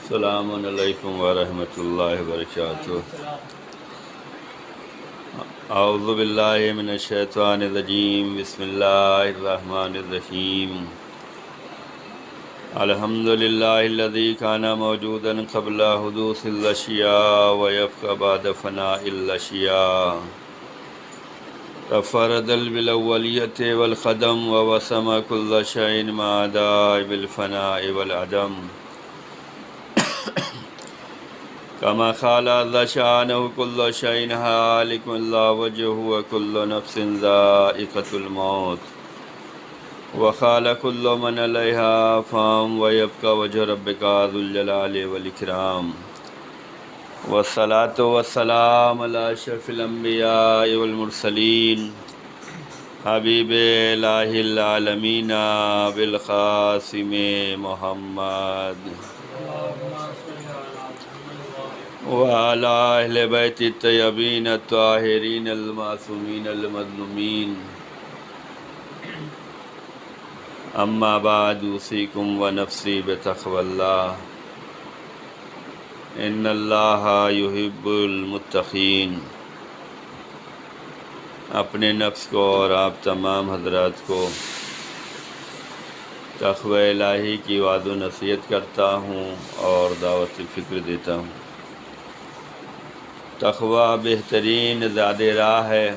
السلام علیکم ورحمۃ اللہ وبرکاتہ۔ اعوذ باللہ من الشیطان الرجیم، بسم اللہ الرحمن الرحیم۔ الحمد للہ الذی کان موجودا قبل حدوث الاشیاء ویبقی بعد فناء الاشیاء، تفرد بالاولیۃ والقدم ووسم کل شیء ما عدا بالفناء والعدم، کما قال ذا شأنہ کل شیء ہالک الا وجہہ وکل نفس ذائقۃ الموت، وقال کل من علیہا فان ویبقی وجہ ربک ذو الجلال والاکرام، والصلاۃ والسلام علی اشرف الانبیاء والمرسلین، حبیب الہ العالمین بالقاسم محمد وعلی اہل بیت الطیبین الطاہرین المعصومین المظلومین، اما بعد اوصیکم ونفسی بتقوی اللہ، ان اللہ یحب المتقین۔ اپنے نفس کو اور آپ تمام حضرات کو تقوی الہی کی وعظ و نصیحت کرتا ہوں اور دعوت فکر دیتا ہوں۔ تقوی بہترین زاد راہ ہے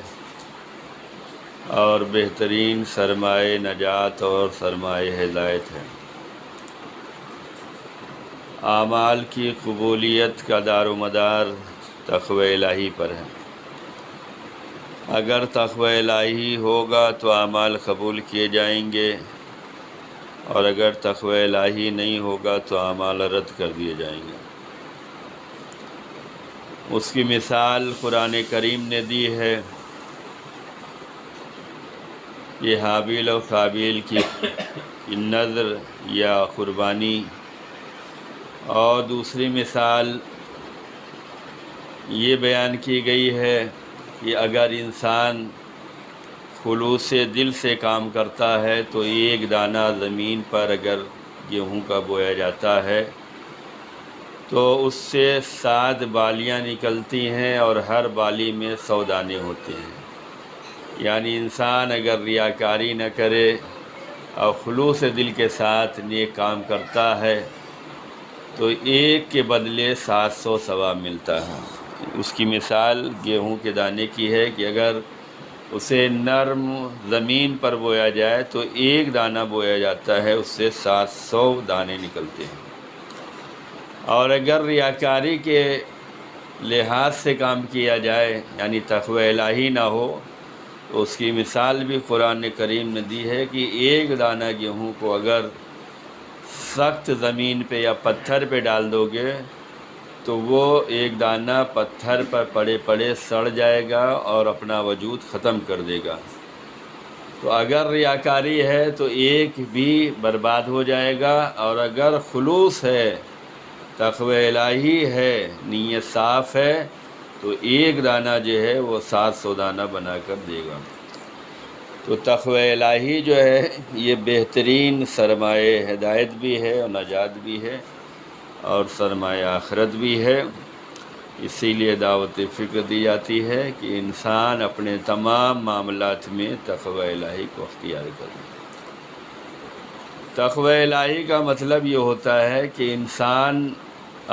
اور بہترین سرمایہ نجات اور سرمایہ ہدایت ہے۔ اعمال کی قبولیت کا دار و مدار تقوی الہی پر ہے۔ اگر تقوی الہی ہوگا تو اعمال قبول کیے جائیں گے، اور اگر تقوی الہی نہیں ہوگا تو اعمال رد کر دیے جائیں گے۔ اس کی مثال قرآن کریم نے دی ہے۔ یہ حابیل و قابیل کی نذر یا قربانی، اور دوسری مثال یہ بیان کی گئی ہے کہ اگر انسان خلوص دل سے کام کرتا ہے تو ایک دانہ زمین پر اگر گیہوں کا بویا جاتا ہے تو اس سے 7 بالیاں نکلتی ہیں، اور ہر بالی میں 100 دانے ہوتے ہیں۔ یعنی انسان اگر ریاکاری نہ کرے اور خلوص دل کے ساتھ نیک کام کرتا ہے تو ایک کے بدلے 700 ثواب ملتا ہے۔ اس کی مثال گیہوں کے دانے کی ہے کہ اگر اسے نرم زمین پر بویا جائے تو ایک دانہ بویا جاتا ہے، اس سے 700 دانے نکلتے ہیں۔ اور اگر ریاکاری کے لحاظ سے کام کیا جائے، یعنی تقوی الہی نہ ہو، تو اس کی مثال بھی قرآن کریم نے دی ہے کہ ایک دانہ گیہوں کو اگر سخت زمین پہ یا پتھر پہ ڈال دو گے تو وہ ایک دانہ پتھر پر پڑے پڑے سڑ جائے گا اور اپنا وجود ختم کر دے گا۔ تو اگر ریاکاری ہے تو ایک بھی برباد ہو جائے گا، اور اگر خلوص ہے، تقوی الہی ہے، نیت صاف ہے، تو ایک دانہ جو ہے وہ 700 دانہ بنا کر دے گا۔ تو تقوی الہی جو ہے یہ بہترین سرمایہ ہدایت بھی ہے اور نجات بھی ہے اور سرمایہ آخرت بھی ہے۔ اسی لیے دعوت فکر دی جاتی ہے کہ انسان اپنے تمام معاملات میں تقوی الہی کو اختیار کرے۔ تقوی الہی کا مطلب یہ ہوتا ہے کہ انسان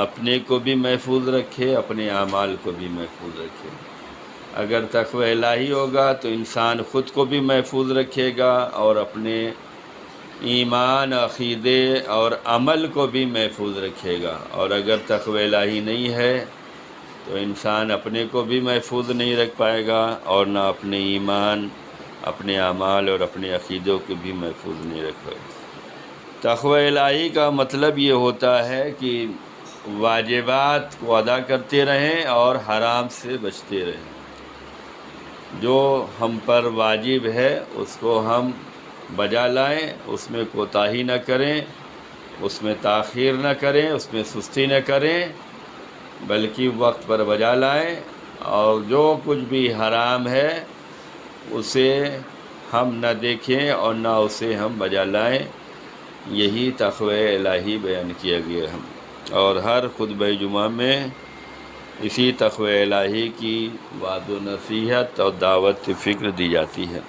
اپنے کو بھی محفوظ رکھے، اپنے اعمال کو بھی محفوظ رکھے۔ اگر تقوی الہی ہوگا تو انسان خود کو بھی محفوظ رکھے گا اور اپنے ایمان، عقیدے اور عمل کو بھی محفوظ رکھے گا۔ اور اگر تقوی الہی نہیں ہے تو انسان اپنے کو بھی محفوظ نہیں رکھ پائے گا، اور نہ اپنے ایمان، اپنے اعمال اور اپنے عقیدوں کو بھی محفوظ نہیں رکھ پائے گا۔ تقوی الہی کا مطلب یہ ہوتا ہے کہ واجبات کو ادا کرتے رہیں اور حرام سے بچتے رہیں۔ جو ہم پر واجب ہے اس کو ہم بجا لائیں، اس میں کوتاہی نہ کریں، اس میں تاخیر نہ کریں، اس میں سستی نہ کریں، بلکہ وقت پر بجا لائیں، اور جو کچھ بھی حرام ہے اسے ہم نہ دیکھیں اور نہ اسے ہم بجا لائیں۔ یہی تقوی الہی بیان کیا گیا ہے۔ اور ہر خطبہ جمعہ میں اسی تقوی الہی کی وعظ و نصیحت اور دعوت فکر دی جاتی ہے۔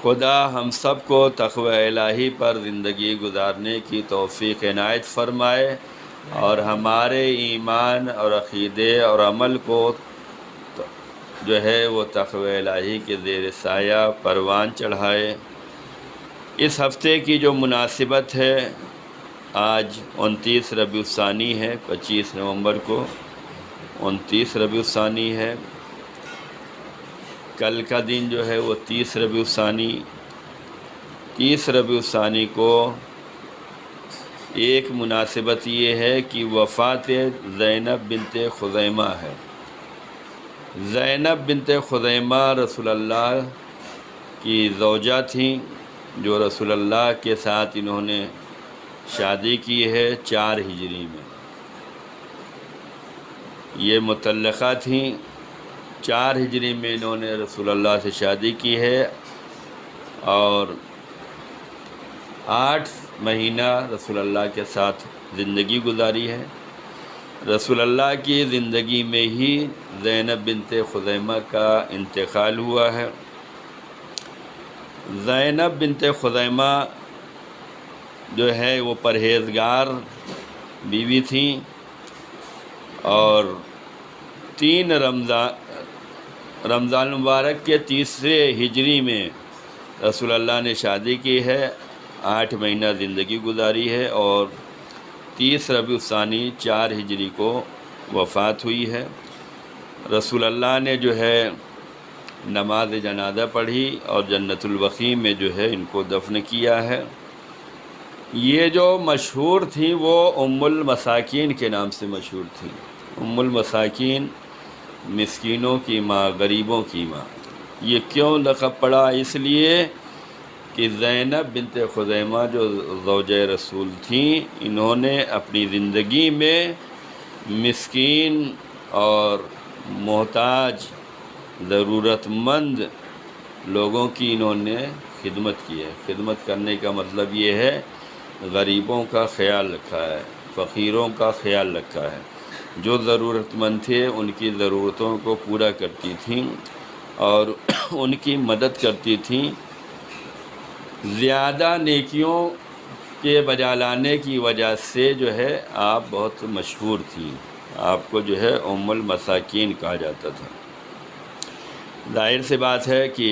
خدا ہم سب کو تقوی الہی پر زندگی گزارنے کی توفیق عنایت فرمائے اور ہمارے ایمان اور عقیدے اور عمل کو جو ہے وہ تقوی الہی کے زیر سایہ پروان چڑھائے۔ اس ہفتے کی جو مناسبت ہے، آج 29 ربیع الثانی ہے، 25 نومبر کو 29 ربیع الثانی ہے۔ کل کا دن جو ہے وہ 30 ربیع الثانی۔ 30 ربیع الثانی کو ایک مناسبت یہ ہے کہ وفات زینب بنت خزیمہ ہے۔ زینب بنت خزیمہ رسول اللہ کی زوجہ تھیں، جو رسول اللہ کے ساتھ انہوں نے شادی کی ہے 4 ہجری میں۔ یہ مطلقہ تھیں، 4 ہجری میں انہوں نے رسول اللہ سے شادی کی ہے اور 8 مہینہ رسول اللہ کے ساتھ زندگی گزاری ہے۔ رسول اللہ کی زندگی میں ہی زینب بنت خزیمہ کا انتقال ہوا ہے۔ زینب بنت خزیمہ جو ہے وہ پرہیزگار بیوی تھیں اور 3 رمضان مبارک کے 3 ہجری میں رسول اللہ نے شادی کی ہے، 8 مہینہ زندگی گزاری ہے اور 30 ربیع الثانی 4 ہجری کو وفات ہوئی ہے۔ رسول اللہ نے جو ہے نماز جنازہ پڑھی اور جنت البقیع میں جو ہے ان کو دفن کیا ہے۔ یہ جو مشہور تھیں وہ ام المساکین کے نام سے مشہور تھیں۔ ام المساکین، مسکینوں کی ماں، غریبوں کی ماں۔ یہ کیوں لقب پڑا؟ اس لیے کہ زینب بنت خزیمہ جو زوجہ رسول تھیں، انہوں نے اپنی زندگی میں مسکین اور محتاج ضرورت مند لوگوں کی انہوں نے خدمت کی ہے۔ خدمت کرنے کا مطلب یہ ہے غریبوں کا خیال رکھا ہے، فقیروں کا خیال رکھا ہے۔ جو ضرورت مند تھے ان کی ضرورتوں کو پورا کرتی تھیں اور ان کی مدد کرتی تھیں۔ زیادہ نیکیوں کے بجا لانے کی وجہ سے جو ہے آپ بہت مشہور تھیں، آپ کو جو ہے ام المساکین کہا جاتا تھا۔ ظاہر سی بات ہے کہ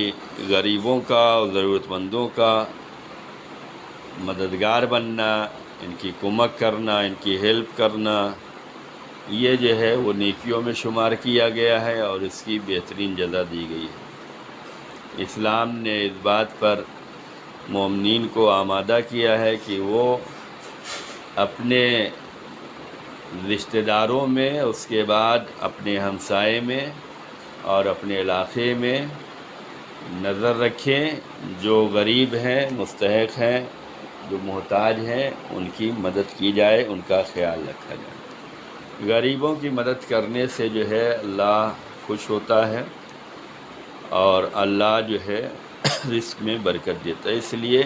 غریبوں کا اور ضرورت مندوں کا مددگار بننا، ان کی کمک کرنا، ان کی ہیلپ کرنا، یہ جو ہے وہ نیکیوں میں شمار کیا گیا ہے اور اس کی بہترین جزا دی گئی ہے۔ اسلام نے اس بات پر مومنین کو آمادہ کیا ہے کہ وہ اپنے رشتہ داروں میں، اس کے بعد اپنے ہمسائے میں اور اپنے علاقے میں نظر رکھیں، جو غریب ہیں، مستحق ہیں، جو محتاج ہیں، ان کی مدد کی جائے، ان کا خیال رکھا جائے۔ غریبوں کی مدد کرنے سے جو ہے اللہ خوش ہوتا ہے اور اللہ جو ہے رزق میں برکت دیتا ہے۔ اس لیے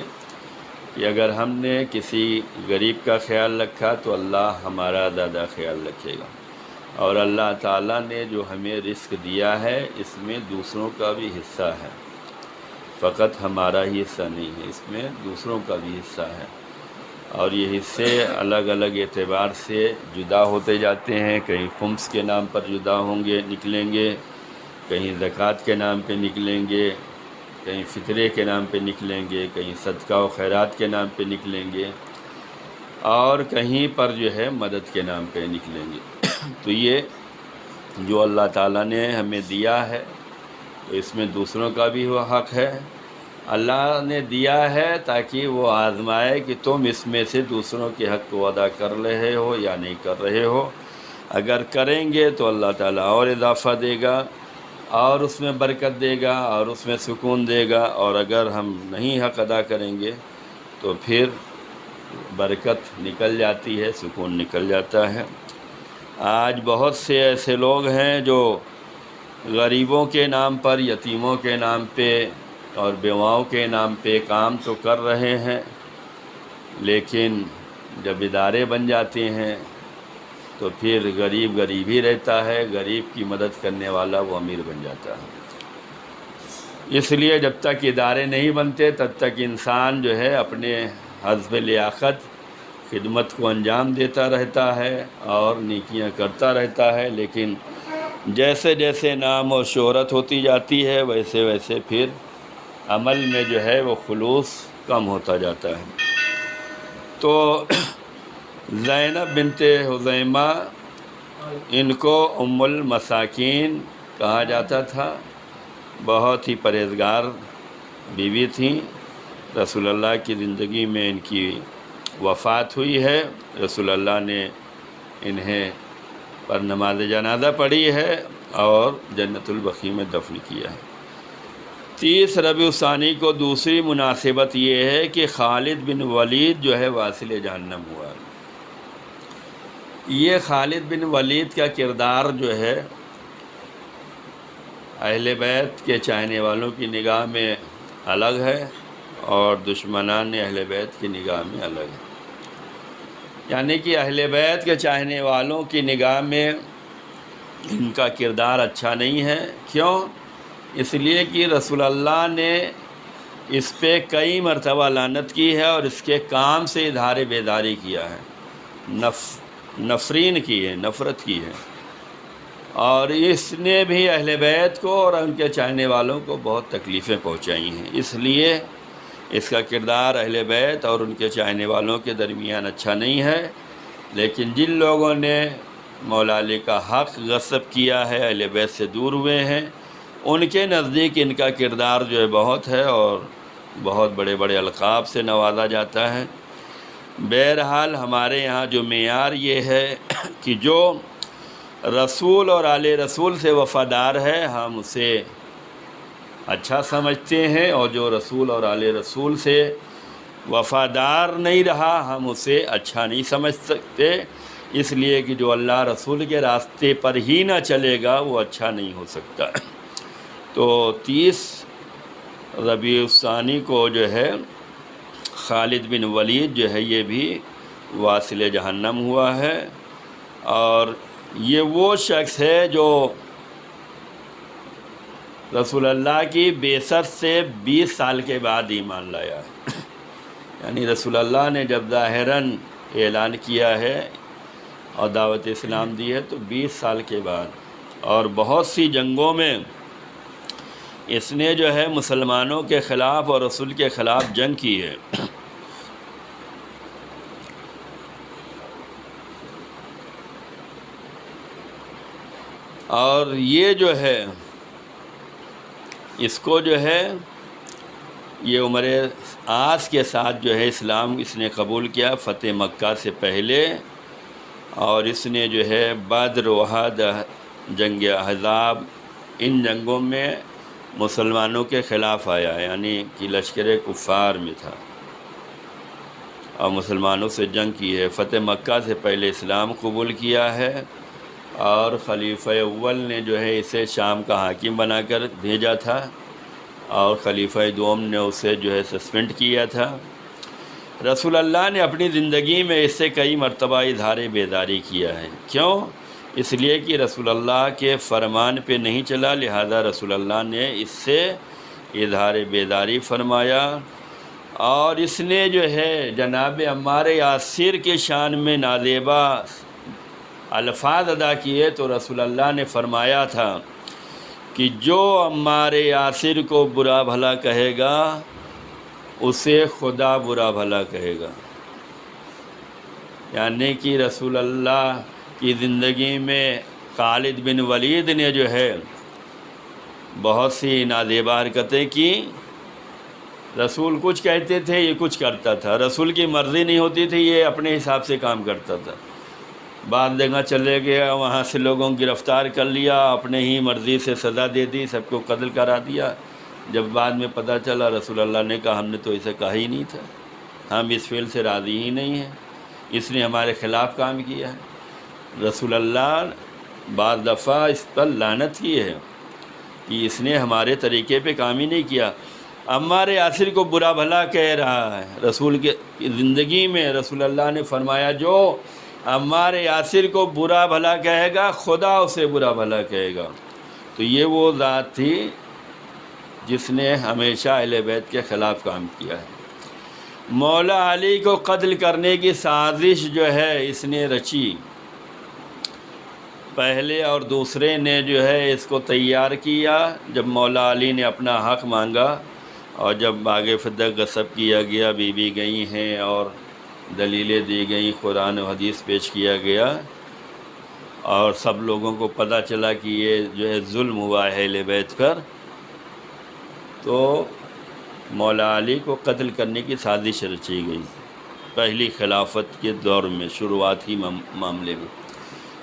کہ اگر ہم نے کسی غریب کا خیال رکھا تو اللہ ہمارا زیادہ خیال رکھے گا، اور اللہ تعالیٰ نے جو ہمیں رزق دیا ہے اس میں دوسروں کا بھی حصہ ہے، فقط ہمارا ہی حصہ نہیں ہے، اس میں دوسروں کا بھی حصہ ہے، اور یہ حصے الگ الگ اعتبار سے جدا ہوتے جاتے ہیں۔ کہیں خمس کے نام پر جدا ہوں گے، نکلیں گے، کہیں زکوٰۃ کے نام پہ نکلیں گے، کہیں فطرے کے نام پہ نکلیں گے، کہیں صدقہ و خیرات کے نام پہ نکلیں گے، اور کہیں پر جو ہے مدد کے نام پہ نکلیں گے۔ تو یہ جو اللہ تعالیٰ نے ہمیں دیا ہے تو اس میں دوسروں کا بھی وہ حق ہے۔ اللہ نے دیا ہے تاکہ وہ آزمائے کہ تم اس میں سے دوسروں کے حق کو ادا کر رہے ہو یا نہیں کر رہے ہو۔ اگر کریں گے تو اللہ تعالیٰ اور اضافہ دے گا اور اس میں برکت دے گا اور اس میں سکون دے گا، اور اگر ہم نہیں حق ادا کریں گے تو پھر برکت نکل جاتی ہے، سکون نکل جاتا ہے۔ آج بہت سے ایسے لوگ ہیں جو غریبوں کے نام پر، یتیموں کے نام پہ اور بیواؤں کے نام پہ کام تو کر رہے ہیں، لیکن جب ادارے بن جاتے ہیں تو پھر غریب غریب ہی رہتا ہے، غریب کی مدد کرنے والا وہ امیر بن جاتا ہے۔ اس لیے جب تک ادارے نہیں بنتے تب تک انسان جو ہے اپنے حسب لیاقت خدمت کو انجام دیتا رہتا ہے اور نیکیاں کرتا رہتا ہے، لیکن جیسے جیسے نام و شہرت ہوتی جاتی ہے ویسے ویسے پھر عمل میں جو ہے وہ خلوص کم ہوتا جاتا ہے۔ تو زینب بنت خزیمہ ان کو ام المساکین کہا جاتا تھا، بہت ہی پرہیزگار بیوی تھیں۔ رسول اللہ کی زندگی میں ان کی وفات ہوئی ہے، رسول اللہ نے انہیں پر نماز جنازہ پڑھی ہے اور جنت البقیع میں دفن کیا ہے۔ 30 ربیع الثانی کو دوسری مناسبت یہ ہے کہ خالد بن ولید جو ہے واصل جہنم ہوا۔ یہ خالد بن ولید کا کردار جو ہے اہل بیت کے چاہنے والوں کی نگاہ میں الگ ہے اور دشمنان اہل بیت کی نگاہ میں الگ ہے۔ یعنی کہ اہل بیت کے چاہنے والوں کی نگاہ میں ان کا کردار اچھا نہیں ہے۔ کیوں؟ اس لیے کہ رسول اللہ نے اس پہ کئی مرتبہ لعنت کی ہے اور اس کے کام سے اظہار بیداری کیا ہے، نفرین کی ہے، نفرت کی ہے، اور اس نے بھی اہل بیت کو اور ان کے چاہنے والوں کو بہت تکلیفیں پہنچائی ہیں۔ اس لیے اس کا کردار اہل بیت اور ان کے چاہنے والوں کے درمیان اچھا نہیں ہے۔ لیکن جن لوگوں نے مولا علی کا حق غصب کیا ہے، اہل بیت سے دور ہوئے ہیں، ان کے نزدیک ان کا کردار جو ہے بہت ہے اور بہت بڑے بڑے القاب سے نوازا جاتا ہے۔ بہرحال ہمارے یہاں جو معیار یہ ہے کہ جو رسول اور آل رسول سے وفادار ہے ہم اسے اچھا سمجھتے ہیں، اور جو رسول اور آل رسول سے وفادار نہیں رہا ہم اسے اچھا نہیں سمجھ سکتے، اس لیے کہ جو اللہ رسول کے راستے پر ہی نہ چلے گا وہ اچھا نہیں ہو سکتا۔ تو 30 ربیع الثانی کو جو ہے خالد بن ولید جو ہے یہ بھی واصل جہنم ہوا ہے، اور یہ وہ شخص ہے جو رسول اللہ کی بعثت سے 20 سال کے بعد ایمان لایا ہے۔ یعنی رسول اللہ نے جب ظاہراً اعلان کیا ہے اور دعوت اسلام دی ہے تو 20 سال کے بعد، اور بہت سی جنگوں میں اس نے جو ہے مسلمانوں کے خلاف اور رسول کے خلاف جنگ کی ہے۔ اور یہ جو ہے اس کو جو ہے یہ عمر عاص کے ساتھ جو ہے اسلام اس نے قبول کیا فتح مکہ سے پہلے، اور اس نے جو ہے بدر، احد، جنگ احزاب، ان جنگوں میں مسلمانوں کے خلاف آیا، یعنی کہ لشکر کفار میں تھا اور مسلمانوں سے جنگ کی ہے۔ فتح مکہ سے پہلے اسلام قبول کیا ہے، اور خلیفہ اول نے جو ہے اسے شام کا حاکم بنا کر بھیجا تھا، اور خلیفہ دوم نے اسے جو ہے سسپینڈ کیا تھا۔ رسول اللہ نے اپنی زندگی میں اس سے کئی مرتبہ اظہار بیداری کیا ہے۔ کیوں؟ اس لیے کہ رسول اللہ کے فرمان پہ نہیں چلا، لہذا رسول اللہ نے اس سے اظہار بیداری فرمایا، اور اس نے جو ہے جناب عمار یاسر کے شان میں نازیبا الفاظ ادا کیے۔ تو رسول اللہ نے فرمایا تھا کہ جو عمار یاسر کو برا بھلا کہے گا اسے خدا برا بھلا کہے گا۔ یعنی کہ رسول اللہ کی زندگی میں خالد بن ولید نے جو ہے بہت سی نازیبا حرکتیں کی۔ رسول کچھ کہتے تھے یہ کچھ کرتا تھا، رسول کی مرضی نہیں ہوتی تھی یہ اپنے حساب سے کام کرتا تھا۔ بعض جگہ چلے گیا، وہاں سے لوگوں کو گرفتار کر لیا، اپنے ہی مرضی سے سزا دے دی، سب کو قتل کرا دیا۔ جب بعد میں پتہ چلا رسول اللہ نے کہا ہم نے تو اسے کہا ہی نہیں تھا، ہم اس فعل سے راضی ہی نہیں ہیں، اس نے ہمارے خلاف کام کیا ہے۔ رسول اللہ بعض دفعہ اس پر لعنت کی ہے کہ اس نے ہمارے طریقے پہ کام ہی نہیں کیا۔ عمار یاسر کو برا بھلا کہہ رہا ہے۔ رسول کے زندگی میں رسول اللہ نے فرمایا جو عمار یاسر کو برا بھلا کہے گا خدا اسے برا بھلا کہے گا۔ تو یہ وہ ذات تھی جس نے ہمیشہ اہل بیت کے خلاف کام کیا ہے۔ مولا علی کو قتل کرنے کی سازش جو ہے اس نے رچی، پہلے اور دوسرے نے جو ہے اس کو تیار کیا۔ جب مولا علی نے اپنا حق مانگا اور جب آگے فدق غصب کیا گیا، بیوی گئی ہیں اور دلیلیں دی گئیں، قرآن و حدیث پیش کیا گیا اور سب لوگوں کو پتہ چلا کہ یہ جو ہے ظلم ہوا ہے اہل بیت پر، تو مولا علی کو قتل کرنے کی سازش رچی گئی پہلی خلافت کے دور میں، شروعاتی معاملے میں۔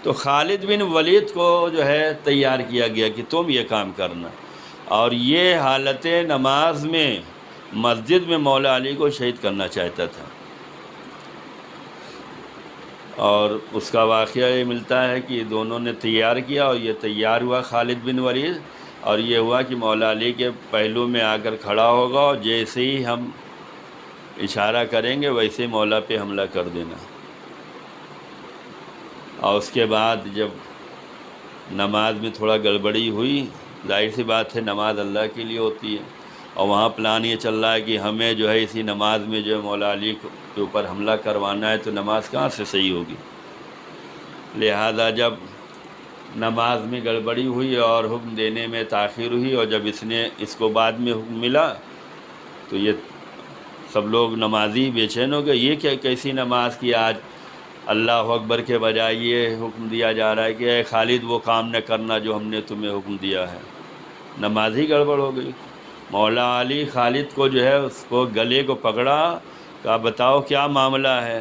تو خالد بن ولید کو جو ہے تیار کیا گیا کہ تم یہ کام کرنا، اور یہ حالت نماز میں مسجد میں مولا علی کو شہید کرنا چاہتا تھا۔ اور اس کا واقعہ یہ ملتا ہے کہ دونوں نے تیار کیا اور یہ تیار ہوا خالد بن ولید، اور یہ ہوا کہ مولا علی کے پہلو میں آ کر کھڑا ہوگا اور جیسے ہی ہم اشارہ کریں گے ویسے مولا پہ حملہ کر دینا۔ اور اس کے بعد جب نماز میں تھوڑا گڑبڑی ہوئی، ظاہر سی بات ہے نماز اللہ کے لیے ہوتی ہے، اور وہاں پلان یہ چل رہا ہے کہ ہمیں جو ہے اسی نماز میں جو ہے مولا علی کے اوپر حملہ کروانا ہے، تو نماز کہاں سے صحیح ہوگی؟ لہذا جب نماز میں گڑبڑی ہوئی اور حکم دینے میں تاخیر ہوئی، اور جب اس کو بعد میں حکم ملا تو یہ سب لوگ نمازی بے چین ہو گئے، یہ کیسی نماز کی آج اللہ اکبر کے بجائے یہ حکم دیا جا رہا ہے کہ اے خالد وہ کام نہ کرنا جو ہم نے تمہیں حکم دیا ہے۔ نماز ہی گڑبڑ ہو گئی۔ مولا علی خالد کو جو ہے اس کو گلے کو پکڑا، کہا بتاؤ کیا معاملہ ہے؟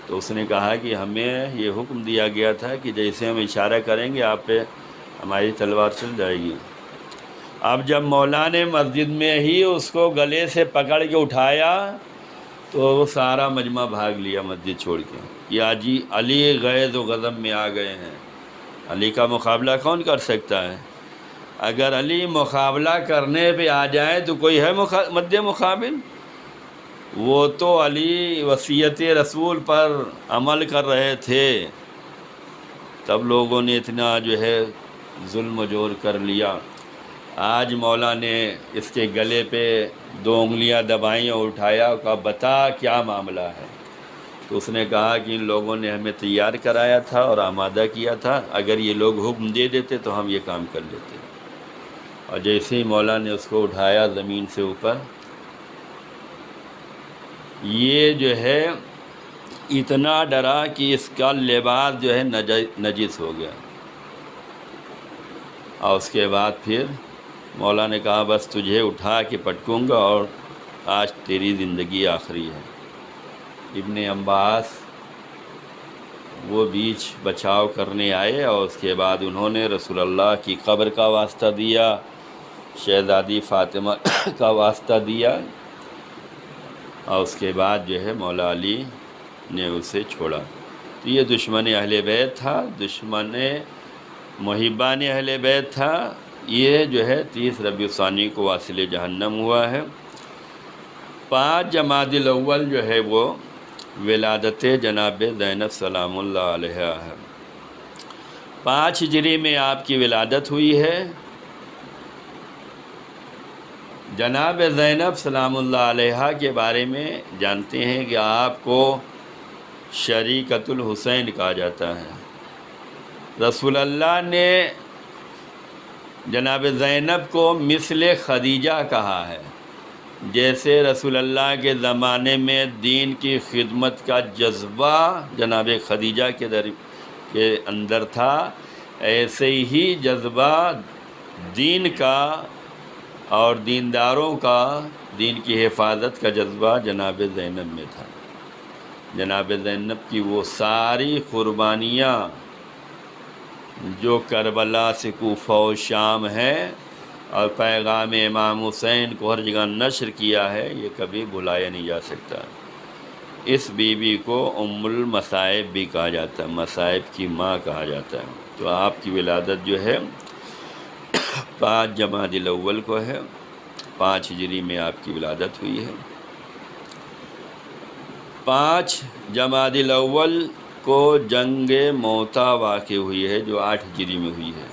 تو اس نے کہا کہ ہمیں یہ حکم دیا گیا تھا کہ جیسے ہم اشارہ کریں گے آپ پہ ہماری تلوار چل جائے گی۔ اب جب مولا نے مسجد میں ہی اس کو گلے سے پکڑ کے اٹھایا تو وہ سارا مجمع بھاگ لیا مسجد چھوڑ کے، یا جی علی غیظ و غضب میں آ گئے ہیں۔ علی کا مقابلہ کون کر سکتا ہے؟ اگر علی مقابلہ کرنے پہ آ جائے تو کوئی ہے مد مقابل؟ وہ تو علی وصیت رسول پر عمل کر رہے تھے، تب لوگوں نے اتنا جو ہے ظلم و جور کر لیا۔ آج مولا نے اس کے گلے پہ 2 انگلیاں دبائیں اور اٹھایا اور کہا بتا کیا معاملہ ہے؟ تو اس نے کہا کہ ان لوگوں نے ہمیں تیار کرایا تھا اور آمادہ کیا تھا، اگر یہ لوگ حکم دے دیتے تو ہم یہ کام کر لیتے۔ اور جیسے ہی مولا نے اس کو اٹھایا زمین سے اوپر، یہ جو ہے اتنا ڈرا کہ اس کا لباس جو ہے نجس ہو گیا۔ اور اس کے بعد پھر مولا نے کہا بس تجھے اٹھا کے پٹکوں گا اور آج تیری زندگی آخری ہے۔ ابن عباس وہ بیچ بچاؤ کرنے آئے اور اس کے بعد انہوں نے رسول اللہ کی قبر کا واسطہ دیا، شہزادی فاطمہ کا واسطہ دیا، اور اس کے بعد جو ہے مولا علی نے اسے چھوڑا۔ تو یہ دشمن اہل بیت تھا، دشمن محبان اہل بیت تھا۔ یہ جو ہے 30 ربیع الثانی کو واصل جہنم ہوا ہے۔ 5 جمادی الاول جو ہے وہ ولادت جناب زینب سلام اللہ علیہا ہے۔ 5 ہجری میں آپ کی ولادت ہوئی ہے۔ جناب زینب سلام اللہ علیہا کے بارے میں جانتے ہیں کہ آپ کو شریکۃ الحسین کہا جاتا ہے۔ رسول اللہ نے جناب زینب کو مثل خدیجہ کہا ہے۔ جیسے رسول اللہ کے زمانے میں دین کی خدمت کا جذبہ جناب خدیجہ کے اندر تھا، ایسے ہی جذبہ دین کا اور دینداروں کا، دین کی حفاظت کا جذبہ جناب زینب میں تھا۔ جناب زینب کی وہ ساری قربانیاں جو کربلا سے کوفہ و شام ہے اور پیغام امام حسین کو ہر جگہ نشر کیا ہے، یہ کبھی بھلایا نہیں جا سکتا۔ اس بیوی کو ام المصائب بھی کہا جاتا ہے، مصائب کی ماں کہا جاتا ہے۔ تو آپ کی ولادت جو ہے 5 جمادی الاول کو ہے۔ 5 ہجری میں آپ کی ولادت ہوئی ہے۔ 5 جمادی الاول کو جنگ موتا واقع ہوئی ہے جو 8 ہجری میں ہوئی ہے۔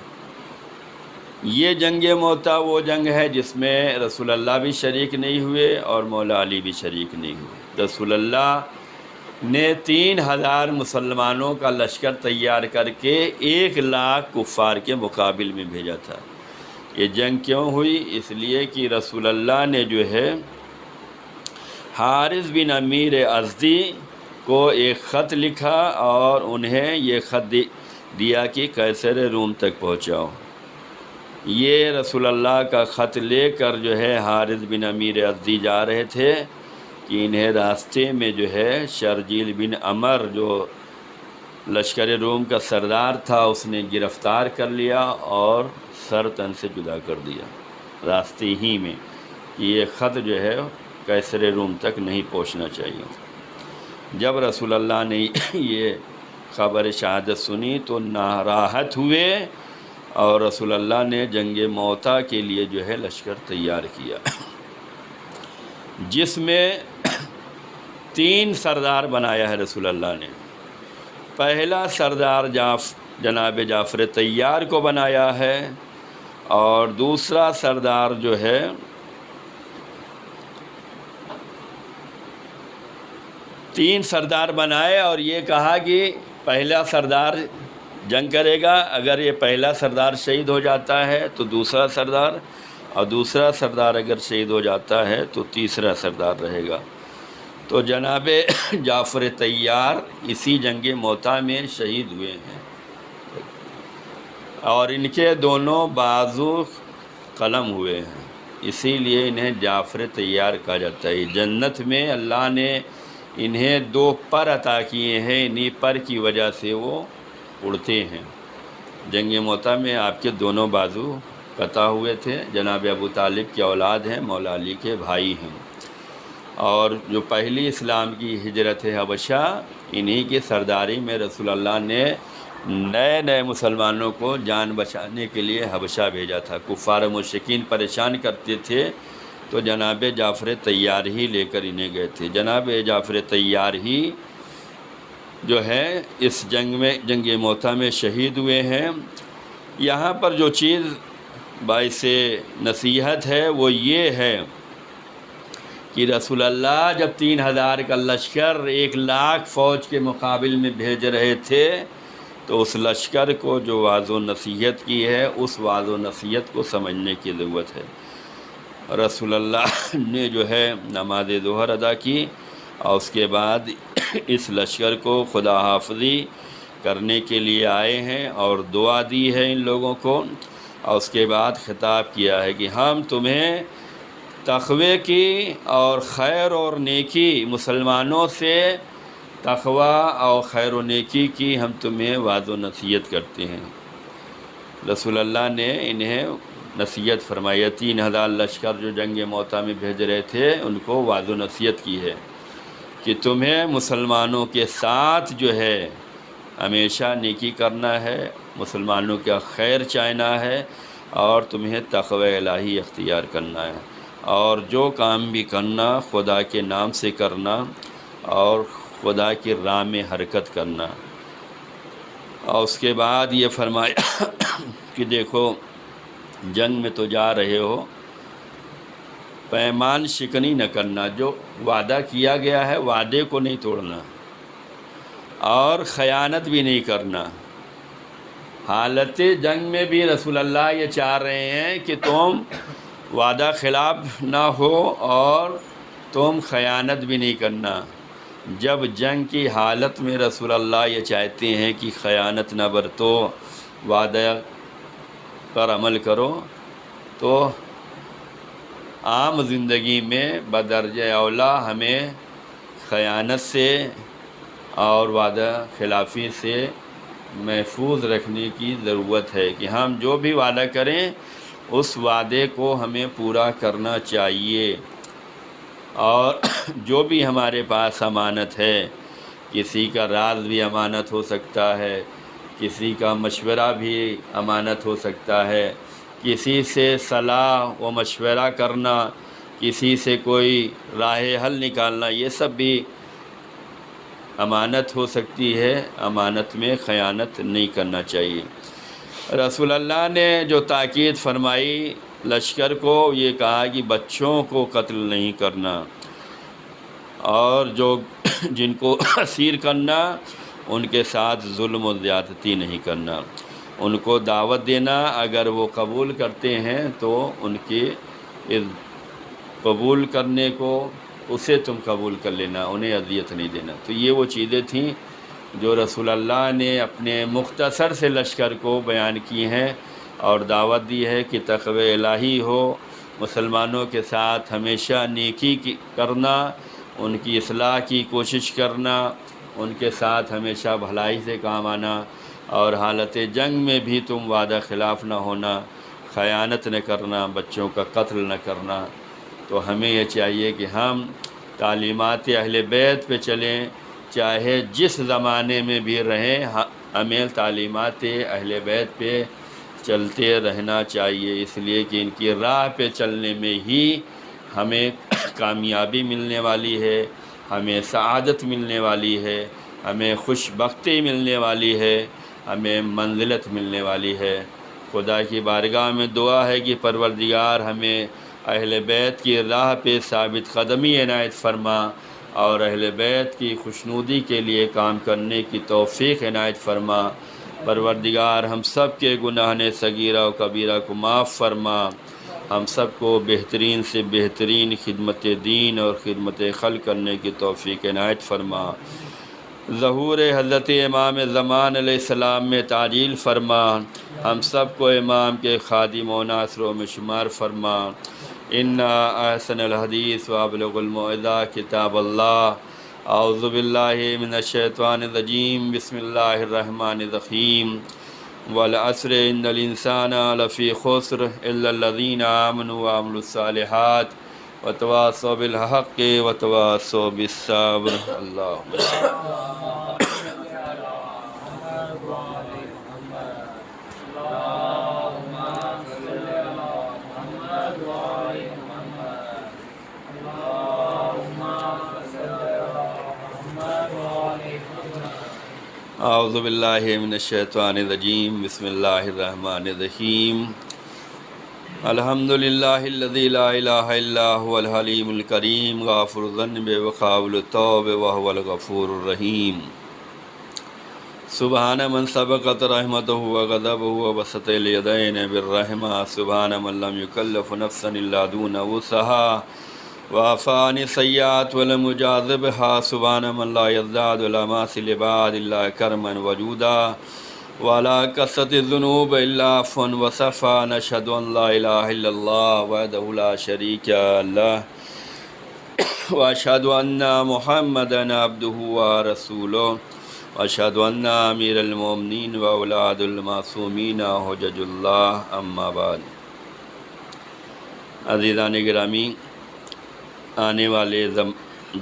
یہ جنگ موتا وہ جنگ ہے جس میں رسول اللہ بھی شریک نہیں ہوئے اور مولا علی بھی شریک نہیں ہوئے۔ رسول اللہ نے 3000 مسلمانوں کا لشکر تیار کر کے 1 لاکھ کفار کے مقابل میں بھیجا تھا۔ یہ جنگ کیوں ہوئی؟ اس لیے کہ رسول اللہ نے جو ہے حارث بن امیر ازدی کو ایک خط لکھا اور انہیں یہ خط دیا کہ قیصر روم تک پہنچاؤ۔ یہ رسول اللہ کا خط لے کر جو ہے حارث بن امیر ازدی جا رہے تھے کہ انہیں راستے میں جو ہے شرجیل بن عمر جو لشکر روم کا سردار تھا اس نے گرفتار کر لیا اور سر تن سے جدا کر دیا راستے ہی میں کہ یہ خط جو ہے قیصر روم تک نہیں پہنچنا چاہیے۔ جب رسول اللہ نے یہ خبر شہادت سنی تو ناراحت ہوئے اور رسول اللہ نے جنگ موتا کے لیے جو ہے لشکر تیار کیا، جس میں 3 سردار بنایا ہے رسول اللہ نے۔ پہلا سردار جناب جعفر طیار کو بنایا ہے اور دوسرا سردار جو ہے تین سردار بنائے اور یہ کہا کہ پہلا سردار جنگ کرے گا، اگر یہ پہلا سردار شہید ہو جاتا ہے تو دوسرا سردار، اور دوسرا سردار اگر شہید ہو جاتا ہے تو تیسرا سردار رہے گا۔ تو جناب جعفر طیار اسی جنگ موتا میں شہید ہوئے ہیں اور ان کے دونوں بازو قلم ہوئے ہیں، اسی لیے انہیں جعفر طیار کہا جاتا ہے۔ جنت میں اللہ نے انہیں 2 پر عطا کیے ہیں، انہی پر کی وجہ سے وہ اڑتے ہیں۔ جنگ موتا میں آپ کے دونوں بازو قطع ہوئے تھے، جناب ابو طالب کی اولاد ہیں، مولا علی کے بھائی ہیں، اور جو پہلی اسلام کی ہجرت ہے حبشہ انہی کی سرداری میں رسول اللہ نے نئے مسلمانوں کو جان بچانے کے لیے حبشہ بھیجا تھا۔ کفار و مشرکین پریشان کرتے تھے تو جناب جعفر طیار ہی لے کر انہیں گئے تھے۔ جناب جعفر طیار ہی جو ہے اس جنگ موتا میں شہید ہوئے ہیں۔ یہاں پر جو چیز باعث نصیحت ہے وہ یہ ہے کہ رسول اللہ جب 3000 کا لشکر 1 لاکھ فوج کے مقابل میں بھیج رہے تھے تو اس لشکر کو جو وعظ و نصیحت کی ہے اس وعظ و نصیحت کو سمجھنے کی ضرورت ہے۔ رسول اللہ نے جو ہے نماز ظہر ادا کی اور اس کے بعد اس لشکر کو خدا حافظی کرنے کے لیے آئے ہیں اور دعا دی ہے ان لوگوں کو، اور اس کے بعد خطاب کیا ہے کہ ہم تمہیں تقوی کی اور خیر اور نیکی، مسلمانوں سے تقوی اور خیر و نیکی کی ہم تمہیں وعظ و نصیحت کرتے ہیں۔ رسول اللہ نے انہیں نصیحت فرمائی ہے۔ 3000 لشکر جو جنگ موتا میں بھیج رہے تھے ان کو وعظ و نصیحت کی ہے کہ تمہیں مسلمانوں کے ساتھ جو ہے ہمیشہ نیکی کرنا ہے، مسلمانوں کا خیر چاہنا ہے اور تمہیں تقوی الہی اختیار کرنا ہے، اور جو کام بھی کرنا خدا کے نام سے کرنا اور خدا کی راہ میں حرکت کرنا۔ اور اس کے بعد یہ فرمایا کہ دیکھو جنگ میں تو جا رہے ہو، پیمان شکنی نہ کرنا، جو وعدہ کیا گیا ہے وعدے کو نہیں توڑنا اور خیانت بھی نہیں کرنا۔ حالت جنگ میں بھی رسول اللہ یہ چاہ رہے ہیں کہ تم وعدہ خلاف نہ ہو اور تم خیانت بھی نہیں کرنا۔ جب جنگ کی حالت میں رسول اللہ یہ چاہتے ہیں کہ خیانت نہ برتو، وعدہ پر عمل کرو، تو عام زندگی میں بدرجہ اولا ہمیں خیانت سے اور وعدہ خلافی سے محفوظ رکھنے کی ضرورت ہے کہ ہم جو بھی وعدہ کریں اس وعدے کو ہمیں پورا کرنا چاہیے، اور جو بھی ہمارے پاس امانت ہے، کسی کا راز بھی امانت ہو سکتا ہے، کسی کا مشورہ بھی امانت ہو سکتا ہے، کسی سے صلاح و مشورہ کرنا، کسی سے کوئی راہ حل نکالنا، یہ سب بھی امانت ہو سکتی ہے، امانت میں خیانت نہیں کرنا چاہیے۔ رسول اللہ نے جو تاکید فرمائی لشکر کو، یہ کہا کہ بچوں کو قتل نہیں کرنا، اور جو جن کو اسیر کرنا ان کے ساتھ ظلم و زیادتی نہیں کرنا، ان کو دعوت دینا، اگر وہ قبول کرتے ہیں تو ان کی قبول کرنے کو اسے تم قبول کر لینا، انہیں اذیت نہیں دینا۔ تو یہ وہ چیزیں تھیں جو رسول اللہ نے اپنے مختصر سے لشکر کو بیان کی ہیں اور دعوت دی ہے کہ تقوی الہی ہو، مسلمانوں کے ساتھ ہمیشہ نیکی کرنا، ان کی اصلاح کی کوشش کرنا، ان کے ساتھ ہمیشہ بھلائی سے کام آنا، اور حالت جنگ میں بھی تم وعدہ خلاف نہ ہونا، خیانت نہ کرنا، بچوں کا قتل نہ کرنا۔ تو ہمیں یہ چاہیے کہ ہم تعلیمات اہل بیت پہ چلیں، چاہے جس زمانے میں بھی رہیں، ہمیں تعلیمات اہل بیت پہ چلتے رہنا چاہیے، اس لیے کہ ان کی راہ پہ چلنے میں ہی ہمیں کامیابی ملنے والی ہے، ہمیں سعادت ملنے والی ہے، ہمیں خوش بختی ملنے والی ہے، ہمیں منزلت ملنے والی ہے۔ خدا کی بارگاہ میں دعا ہے کہ پروردگار ہمیں اہل بیت کی راہ پہ ثابت قدمی عنایت فرما، اور اہل بیت کی خوشنودی کے لیے کام کرنے کی توفیق عنایت فرما۔ پروردگار ہم سب کے گناہ صغیرہ و کبیرہ کو معاف فرما، ہم سب کو بہترین سے بہترین خدمت دین اور خدمت خلق کرنے کی توفیق عنایت فرما۔ ظہور حضرت امام زمان علیہ السلام میں تعجیل فرما، ہم سب کو امام کے خادم و ناصروں میں شمار فرما۔ انا احسن الحدیث وابلغ الموعظہ کتاب اللہ۔ اعوذ باللہ من الشیطان الرجیم، بسم اللہ الرحمن الرحیم۔ والعصر ان الانسان لفی خسر الا الذین آمنوا وعملوا الصالحات وتواصوا بالحق وتواصوا بالصبر۔ اللہ اعوذ باللہ من الشیطان الرجیم، بسم اللہ الرحمن الرحیم۔ الحمد للہ الذی لا الہ الا هو الحلیم الکریم، غافر الذنب وقابل التوب وهو الغفور الرحیم۔ سبحان من سبقت رحمتہ وغضبہ وبسط الیدین بالرحمہ، سبحان من لم یکلف نفسا الا دون وسعها وعفى عن السيئات ولم يجاذبها، سبحان من لا يزداد ولا ماثل العباد الا كرما وجودا ولا كثرة الذنوب الا عفوا وصفا، نشهد ان لا اله الا الله وحده لا شريك له واشهد ان محمدا عبده ورسوله واشهد ان امیر المؤمنین واولاد المعصومین حجج اللہ، اما بعد۔ عزیزان گرامی، آنے والے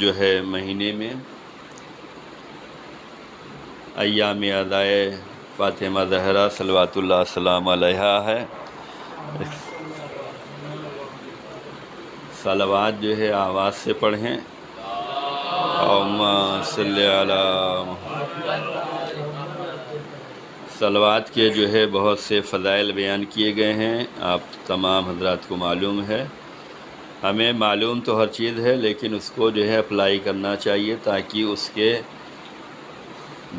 جو ہے مہینے میں ایام عزائے فاطمہ زہرا صلوات اللہ السلام علیہا ہے۔ صلوات جو ہے آواز سے پڑھیں، اللہم صلی علی محمد۔ صلوات کے جو ہے بہت سے فضائل بیان کیے گئے ہیں، آپ تمام حضرات کو معلوم ہے۔ ہمیں معلوم تو ہر چیز ہے، لیکن اس کو جو ہے اپلائی کرنا چاہیے تاکہ اس کے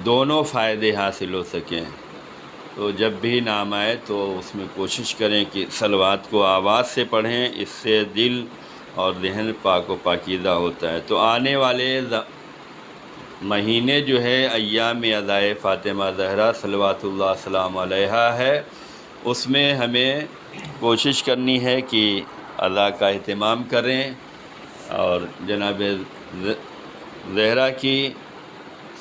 دونوں فائدے حاصل ہو سکیں۔ تو جب بھی نام آئے تو اس میں کوشش کریں کہ صلوات کو آواز سے پڑھیں، اس سے دل اور ذہن پاک و پاکیزہ ہوتا ہے۔ تو آنے والے مہینے جو ہے ایام عزائے فاطمہ زہرا صلوات اللہ السلام علیہا ہے، اس میں ہمیں کوشش کرنی ہے کہ عزا کا اہتمام کریں، اور جناب زہرا کی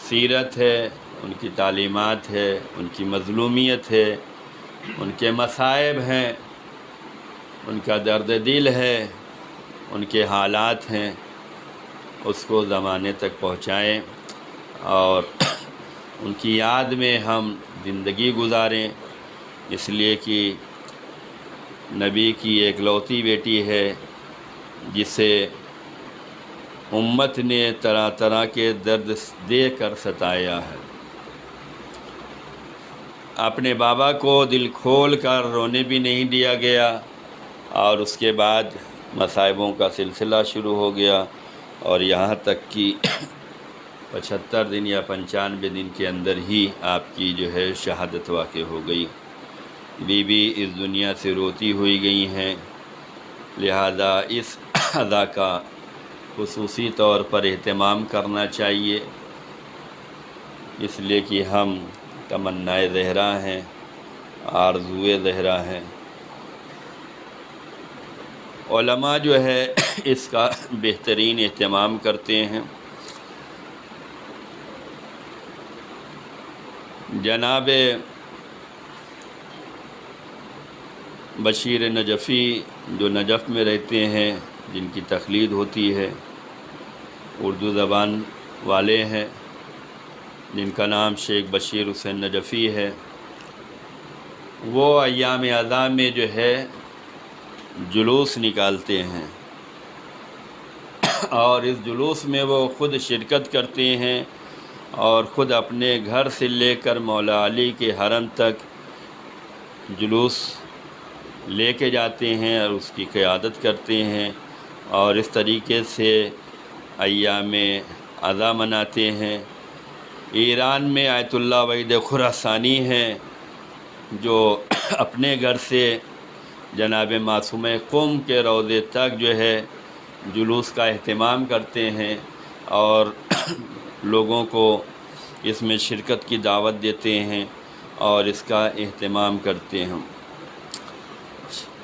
سیرت ہے، ان کی تعلیمات ہے، ان کی مظلومیت ہے، ان کے مصائب ہیں، ان کا درد دل ہے، ان کے حالات ہیں، اس کو زمانے تک پہنچائیں اور ان کی یاد میں ہم زندگی گزاریں، اس لیے کہ نبی کی ایک لوتی بیٹی ہے جسے امت نے طرح طرح کے درد دے کر ستایا ہے۔ اپنے بابا کو دل کھول کر رونے بھی نہیں دیا گیا، اور اس کے بعد مصائبوں کا سلسلہ شروع ہو گیا، اور یہاں تک کہ 75 دن یا 95 دن کے اندر ہی آپ کی جو ہے شہادت واقع ہو گئی۔ بی بی اس دنیا سے روتی ہوئی گئی ہیں، لہذا اس ادا کا خصوصی طور پر اہتمام کرنا چاہیے، اس لیے کہ ہم تمنائے زہرا ہیں، آرزوئے زہرا ہیں۔ علماء جو ہے اس کا بہترین اہتمام کرتے ہیں۔ جناب بشیر نجفی جو نجف میں رہتے ہیں، جن کی تقلید ہوتی ہے، اردو زبان والے ہیں، جن کا نام شیخ بشیر حسین نجفی ہے، وہ ایام اعیاد میں جو ہے جلوس نکالتے ہیں، اور اس جلوس میں وہ خود شرکت کرتے ہیں، اور خود اپنے گھر سے لے کر مولا علی کے حرم تک جلوس لے کے جاتے ہیں اور اس کی قیادت کرتے ہیں، اور اس طریقے سے ایام اعیاد مناتے ہیں۔ ایران میں آیت اللہ وحید خراسانی ہیں جو اپنے گھر سے جناب معصوم قم کے روضے تک جو ہے جلوس کا اہتمام کرتے ہیں، اور لوگوں کو اس میں شرکت کی دعوت دیتے ہیں اور اس کا اہتمام کرتے ہیں۔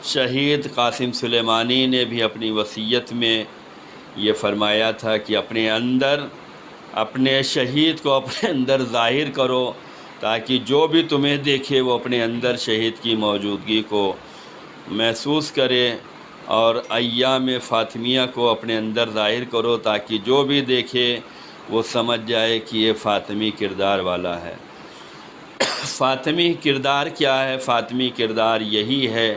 شہید قاسم سلیمانی نے بھی اپنی وصیت میں یہ فرمایا تھا کہ اپنے شہید کو اپنے اندر ظاہر کرو، تاکہ جو بھی تمہیں دیکھے وہ اپنے اندر شہید کی موجودگی کو محسوس کرے، اور ایام فاطمیہ کو اپنے اندر ظاہر کرو تاکہ جو بھی دیکھے وہ سمجھ جائے کہ یہ فاطمی کردار والا ہے۔ فاطمی کردار کیا ہے؟ فاطمی کردار یہی ہے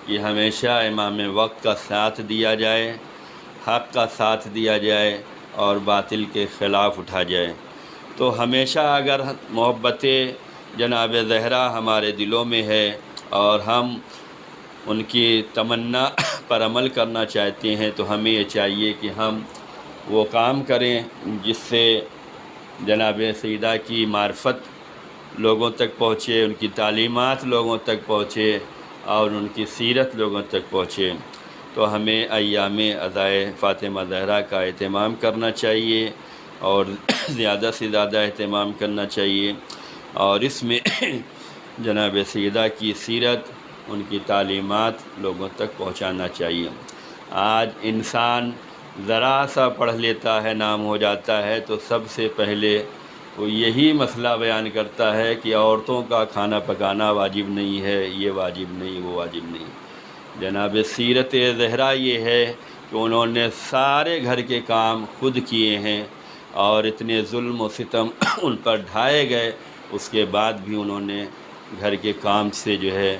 کہ ہمیشہ امام وقت کا ساتھ دیا جائے، حق کا ساتھ دیا جائے، اور باطل کے خلاف اٹھا جائے۔ تو ہمیشہ اگر محبت جناب زہرا ہمارے دلوں میں ہے اور ہم ان کی تمنا پر عمل کرنا چاہتے ہیں، تو ہمیں یہ چاہیے کہ ہم وہ کام کریں جس سے جناب سیدہ کی معرفت لوگوں تک پہنچے، ان کی تعلیمات لوگوں تک پہنچے، اور ان کی سیرت لوگوں تک پہنچے۔ تو ہمیں ایام عزائے فاطمہ زہرا کا اہتمام کرنا چاہیے، اور زیادہ سے زیادہ اہتمام کرنا چاہیے، اور اس میں جناب سیدہ کی سیرت، ان کی تعلیمات لوگوں تک پہنچانا چاہیے۔ آج انسان ذرا سا پڑھ لیتا ہے، نام ہو جاتا ہے، تو سب سے پہلے وہ یہی مسئلہ بیان کرتا ہے کہ عورتوں کا کھانا پکانا واجب نہیں ہے، یہ واجب نہیں، وہ واجب نہیں۔ جناب سیرت زہرا یہ ہے کہ انہوں نے سارے گھر کے کام خود کیے ہیں، اور اتنے ظلم و ستم ان پر ڈھائے گئے، اس کے بعد بھی انہوں نے گھر کے کام سے جو ہے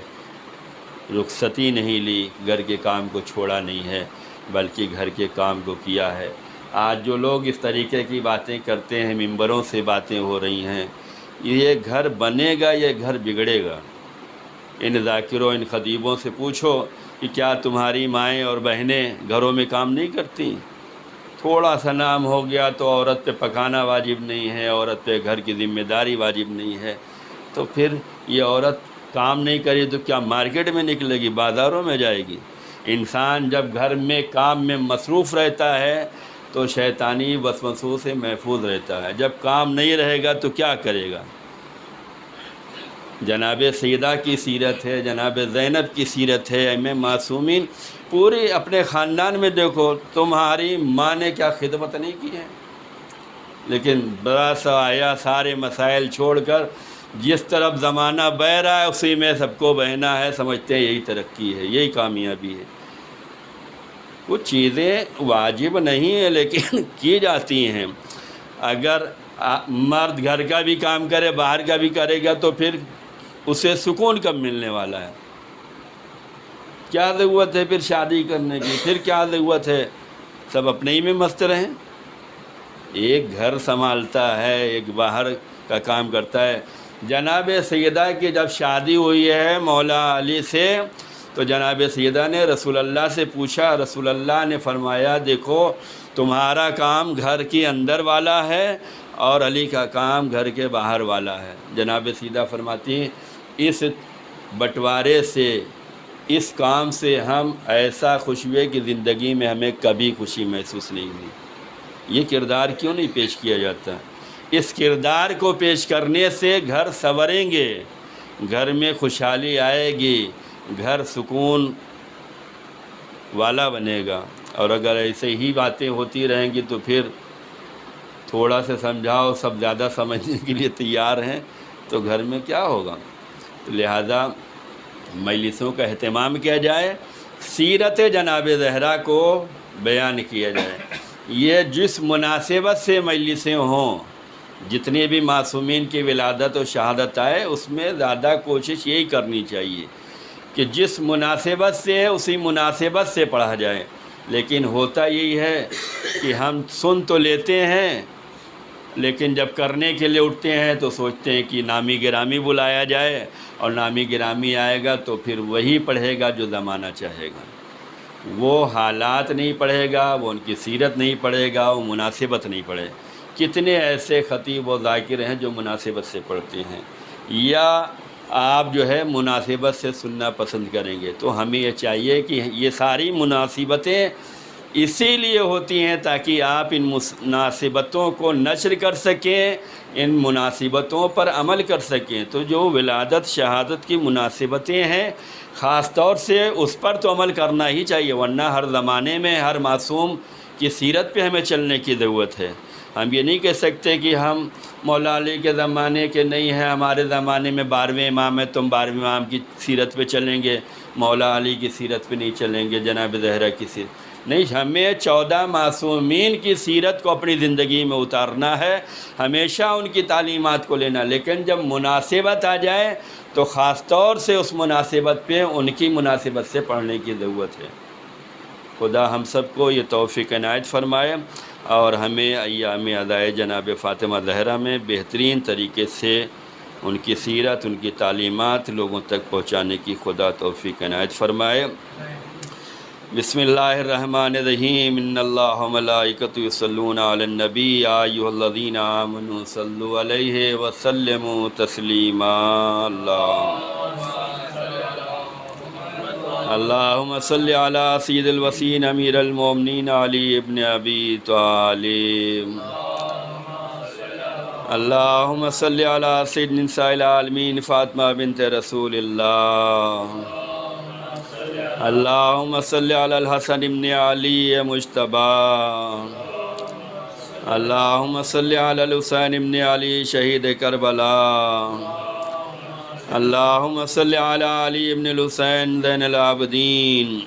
رخصتی نہیں لی، گھر کے کام کو چھوڑا نہیں ہے، بلکہ گھر کے کام کو کیا ہے۔ آج جو لوگ اس طریقے کی باتیں کرتے ہیں، ممبروں سے باتیں ہو رہی ہیں، یہ گھر بنے گا، یہ گھر بگڑے گا۔ ان ذاکروں، ان خطیبوں سے پوچھو کہ کیا تمہاری مائیں اور بہنیں گھروں میں کام نہیں کرتی؟ تھوڑا سا نام ہو گیا تو عورت پہ پکانا واجب نہیں ہے، عورت پہ گھر کی ذمہ داری واجب نہیں ہے، تو پھر یہ عورت کام نہیں کری تو کیا مارکیٹ میں نکلے گی، بازاروں میں جائے گی؟ انسان جب گھر میں کام میں مصروف رہتا ہے تو شیطانی وسوسوں سے محفوظ رہتا ہے، جب کام نہیں رہے گا تو کیا کرے گا؟ جناب سیدہ کی سیرت ہے، جناب زینب کی سیرت ہے، ائمہ معصومین پورے اپنے خاندان میں دیکھو، تمہاری ماں نے کیا خدمت نہیں کی ہے، لیکن بڑا سا آیا، سارے مسائل چھوڑ کر جس طرف زمانہ بہ رہا ہے اسی میں سب کو بہنا ہے، سمجھتے ہیں یہی ترقی ہے، یہی کامیابی ہے۔ کچھ چیزیں واجب نہیں ہیں لیکن کی جاتی ہیں۔ اگر مرد گھر کا بھی کام کرے، باہر کا بھی کرے گا، تو پھر اسے سکون کب ملنے والا ہے؟ کیا ضرورت ہے پھر شادی کرنے کی؟ پھر کیا ضرورت ہے؟ سب اپنے ہی میں مست رہیں۔ ایک گھر سنبھالتا ہے، ایک باہر کا کام کرتا ہے۔ جناب سیدہ کی جب شادی ہوئی ہے مولا علی سے، تو جناب سیدہ نے رسول اللہ سے پوچھا، رسول اللہ نے فرمایا دیکھو تمہارا کام گھر کے اندر والا ہے اور علی کا کام گھر کے باہر والا ہے۔ جناب سیدہ فرماتی ہیں اس بٹوارے سے، اس کام سے ہم ایسا خوش ہوئے کہ زندگی میں ہمیں کبھی خوشی محسوس نہیں ہوئی۔ یہ کردار کیوں نہیں پیش کیا جاتا؟ اس کردار کو پیش کرنے سے گھر سنوریں گے، گھر میں خوشحالی آئے گی، گھر سکون والا بنے گا۔ اور اگر ایسے ہی باتیں ہوتی رہیں گی تو پھر تھوڑا سے سمجھاؤ سب زیادہ سمجھنے کے لیے تیار ہیں تو گھر میں کیا ہوگا؟ لہذا مجلسوں کا اہتمام کیا جائے، سیرت جناب زہرا کو بیان کیا جائے۔ یہ جس مناسبت سے مجلسیں ہوں، جتنے بھی معصومین کی ولادت و شہادت آئے، اس میں زیادہ کوشش یہی کرنی چاہیے کہ جس مناسبت سے اسی مناسبت سے پڑھا جائے۔ لیکن ہوتا یہی ہے کہ ہم سن تو لیتے ہیں لیکن جب کرنے کے لیے اٹھتے ہیں تو سوچتے ہیں کہ نامی گرامی بلایا جائے، اور نامی گرامی آئے گا تو پھر وہی پڑھے گا جو زمانہ چاہے گا، وہ حالات نہیں پڑھے گا، وہ ان کی سیرت نہیں پڑھے گا، وہ مناسبت نہیں پڑھے۔ کتنے ایسے خطیب و ذاکر ہیں جو مناسبت سے پڑھتے ہیں، یا آپ جو ہے مناسبت سے سننا پسند کریں گے۔ تو ہمیں یہ چاہیے کہ یہ ساری مناسبتیں اسی لیے ہوتی ہیں تاکہ آپ ان مناسبتوں کو نشر کر سکیں، ان مناسبتوں پر عمل کر سکیں۔ تو جو ولادت شہادت کی مناسبتیں ہیں خاص طور سے اس پر تو عمل کرنا ہی چاہیے، ورنہ ہر زمانے میں ہر معصوم کی سیرت پہ ہمیں چلنے کی ضرورت ہے۔ ہم یہ نہیں کہہ سکتے کہ ہم مولا علی کے زمانے کے نہیں ہیں، ہمارے زمانے میں 12ویں امام ہے، تم 12ویں امام کی سیرت پہ چلیں گے، مولا علی کی سیرت پہ نہیں چلیں گے، جناب زہرا کی سیرت نہیں۔ ہمیں 14 معصومین کی سیرت کو اپنی زندگی میں اتارنا ہے، ہمیشہ ان کی تعلیمات کو لینا، لیکن جب مناسبت آ جائے تو خاص طور سے اس مناسبت پہ ان کی مناسبت سے پڑھنے کی ضرورت ہے۔ خدا ہم سب کو یہ توفیق عنایت فرمائے اور ہمیں ایام ادائے جناب فاطمہ زہرا میں بہترین طریقے سے ان کی سیرت، ان کی تعلیمات لوگوں تک پہنچانے کی خدا توفیق عنایت فرمائے۔ بسم اللہ الرحمن الرحیم، ان اللہ و ملائکتہ یصلون علی النبی یا ایھا الذین آمنوا صلوا علیہ وسلموا تسلیما۔ اللہم صلی علی سید الوصین امیر المومنین علی ابن ابی طالب۔ اللہم صلی علی سید نساء العالمین فاطمہ بنت رسول اللہ۔ اللہم صلی علی الحسن ابن علی مجتبی۔ اللہم صلی علی الحسین ابن علی شہید کربلا۔ اللہم صلی علی علی ابن الحسین زین العابدین۔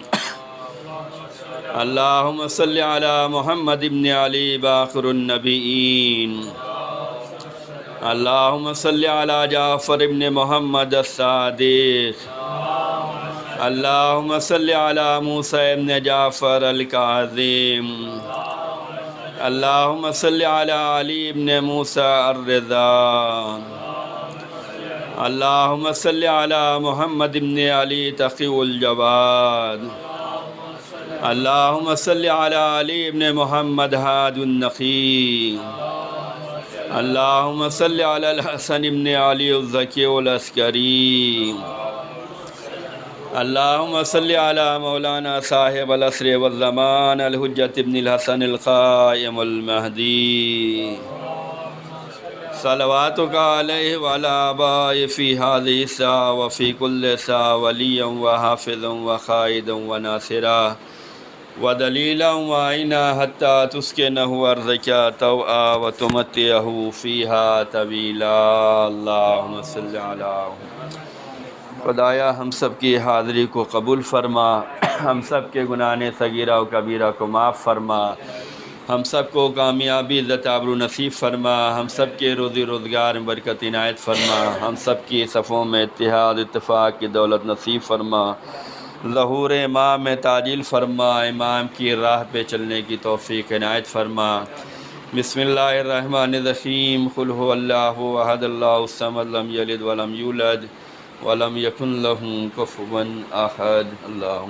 اللہم صلی علی محمد ابن علی باقر النبیین۔ اللہم صلی علی جعفر ابن محمد الصادق۔ اللہم صلی علی موسیٰ ابن جعفر الکاظم۔ اللہم صلی علی علی ابن موسیٰ الرضا۔ اللہم صلی علی محمد ابن علی تقی الجواد۔ اللہم صلی علی علی ابن محمد ہاد النقی۔ اللہم صلی علی الحسن ابن علی الزکی العسکری۔ اللہم صلی علی مولانا صاحب العصر والزمان الحجت ابن الحسن القائم المہدی۔ صلواتک علیہ وعلی آبائہ فی ہذہ الساعہ وفی کل ساعہ ولیا وحافظا وقائدا وناصرا ودلیلا وعینا حتی تسکنہ ارضک طوعا وتمتعہ فیہا طویلا۔ اللہم صلی علی۔ خدایا ہم سب کی حاضری کو قبول فرما، ہم سب کے گناہ صغیرہ و کبیرہ کو معاف فرما، ہم سب کو کامیابی عزت آبرو نصیب فرما، ہم سب کے روزی روزگار میں برکت عنایت فرما، ہم سب کی صفوں میں اتحاد اتفاق کی دولت نصیب فرما، ظہور امام میں تعجیل فرما، امام کی راہ پہ چلنے کی توفیق عنایت فرما۔ بسم اللہ الرحمن الرحیم، قل هو اللہ احد اللہ الصمد لم یلد ولم یولد ولم یکن لہ کفوا احد۔ اللہ